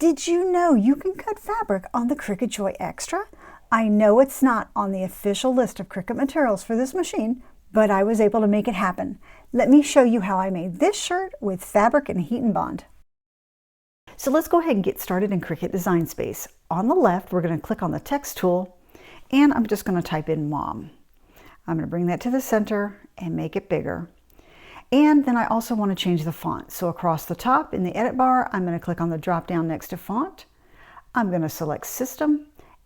Did you know you can cut fabric on the Cricut Joy Xtra? I know it's not on the official list of Cricut materials for this machine, but I was able to make it happen. Let me show you how I made this shirt with fabric and heat and bond. So let's go ahead and get started in Cricut Design Space. On the left, we're going to click on the text tool, and I'm just going to type in mom. I'm going to bring that to the center and make it bigger. And then I also want to change the font. So across the top in the edit bar, I'm going to click on the drop down next to font. I'm going to select system,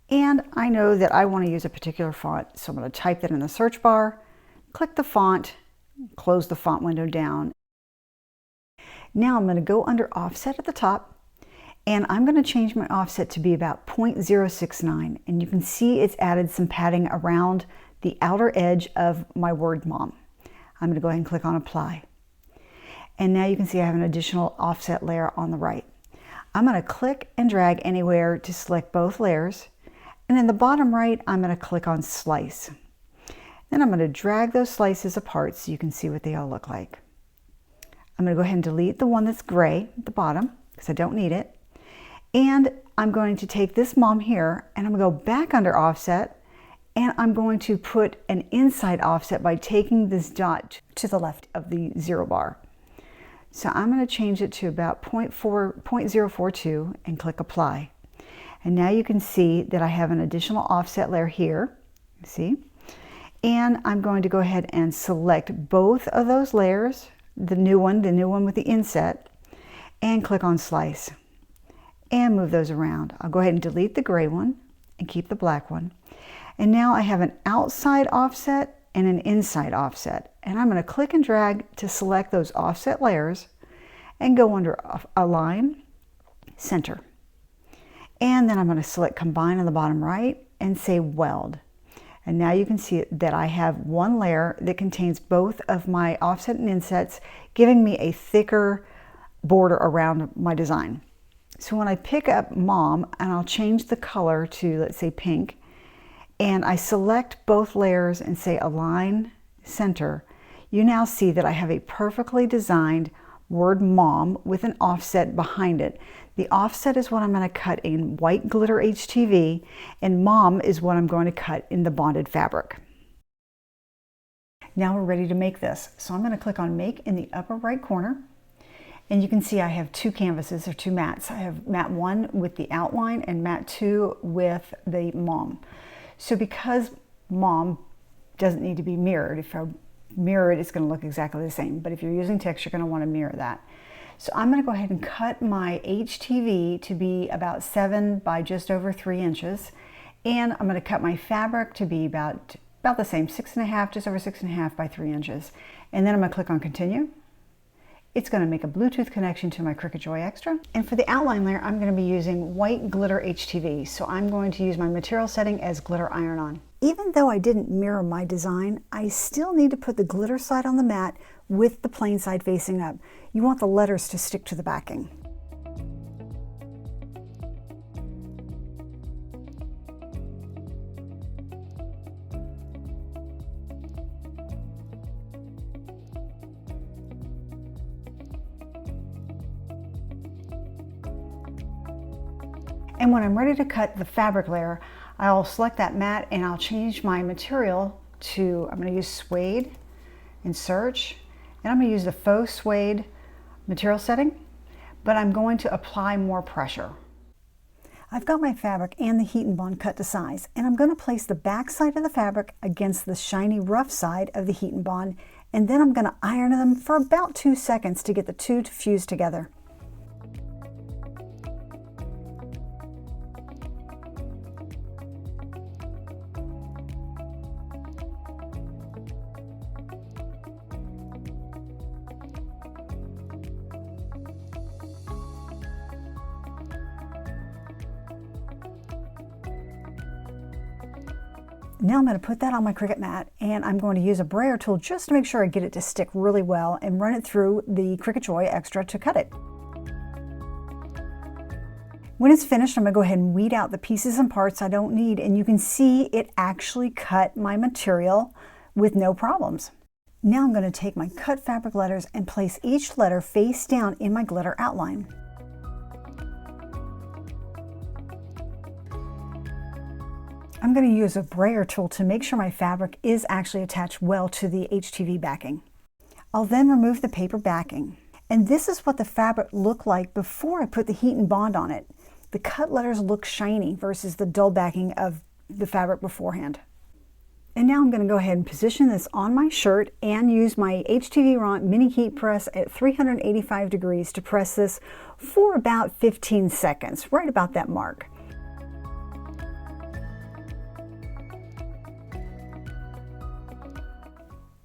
and I know that I want to use a particular font. So I'm going to type that in the search bar, click the font, close the font window down. Now I'm going to go under offset at the top, and I'm going to change my offset to be about 0.069. And you can see it's added some padding around the outer edge of my word mom. I'm going to go ahead and click on apply. And now you can see I have an additional offset layer on the right. I'm going to click and drag anywhere to select both layers. And in the bottom right, I'm going to click on slice. Then I'm going to drag those slices apart so you can see what they all look like. I'm going to go ahead and delete the one that's gray at the bottom because I don't need it. And I'm going to take this mom here and I'm going to go back under offset, and I'm going to put an inside offset by taking this dot to the left of the 0 bar. So I'm going to change it to about 0.042 and click apply. And now you can see that I have an additional offset layer here. See? And I'm going to go ahead and select both of those layers, the new one with the inset, and click on slice and move those around. I'll go ahead and delete the gray one and keep the black one. And now I have an outside offset and an inside offset. And I'm going to click and drag to select those offset layers and go under Align, Center. And then I'm going to select Combine on the bottom right and say Weld. And now you can see that I have one layer that contains both of my offset and insets, giving me a thicker border around my design. So when I pick up mom, and I'll change the color to, let's say, pink, and I select both layers and say Align, Center, you now see that I have a perfectly designed word mom with an offset behind it. The offset is what I'm going to cut in white glitter HTV, and mom is what I'm going to cut in the bonded fabric. Now we're ready to make this. So I'm going to click on Make in the upper right corner. And you can see I have two canvases, or two mats. I have mat 1 with the outline and mat 2 with the mom. So because mom doesn't need to be mirrored, if I mirror it, it's going to look exactly the same. But if you're using text, you're going to want to mirror that. So I'm going to go ahead and cut my HTV to be about 7 by just over 3 inches. And I'm going to cut my fabric to be about the same, 6.5, just over 6.5 by 3 inches. And then I'm going to click on Continue. It's going to make a Bluetooth connection to my Cricut Joy Xtra. And for the outline layer, I'm going to be using white glitter HTV. So I'm going to use my material setting as glitter iron-on. Even though I didn't mirror my design, I still need to put the glitter side on the mat with the plain side facing up. You want the letters to stick to the backing. And when I'm ready to cut the fabric layer, I'll select that mat and I'll change my material to, I'm going to use suede and search, and I'm going to use the faux suede material setting, but I'm going to apply more pressure. I've got my fabric and the heat and bond cut to size, and I'm going to place the back side of the fabric against the shiny rough side of the heat and bond, and then I'm going to iron them for about 2 seconds to get the two to fuse together. Now I'm going to put that on my Cricut mat, and I'm going to use a brayer tool just to make sure I get it to stick really well and run it through the Cricut Joy Xtra to cut it. When it's finished, I'm going to go ahead and weed out the pieces and parts I don't need, and you can see it actually cut my material with no problems. Now I'm going to take my cut fabric letters and place each letter face down in my glitter outline. I'm going to use a brayer tool to make sure my fabric is actually attached well to the HTV backing. I'll then remove the paper backing. And this is what the fabric looked like before I put the heat and bond on it. The cut letters look shiny versus the dull backing of the fabric beforehand. And now I'm going to go ahead and position this on my shirt and use my HTV Ront mini heat press at 385 degrees to press this for about 15 seconds, right about that mark.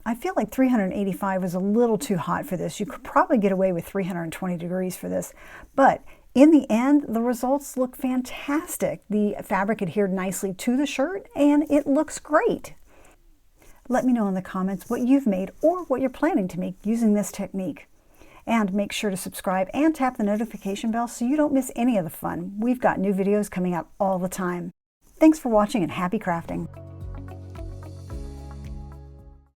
I feel like 385 was a little too hot for this. You could probably get away with 320 degrees for this, but in the end, the results look fantastic. The fabric adhered nicely to the shirt and it looks great. Let me know in the comments what you've made or what you're planning to make using this technique. And make sure to subscribe and tap the notification bell so you don't miss any of the fun. We've got new videos coming out all the time. Thanks for watching and happy crafting.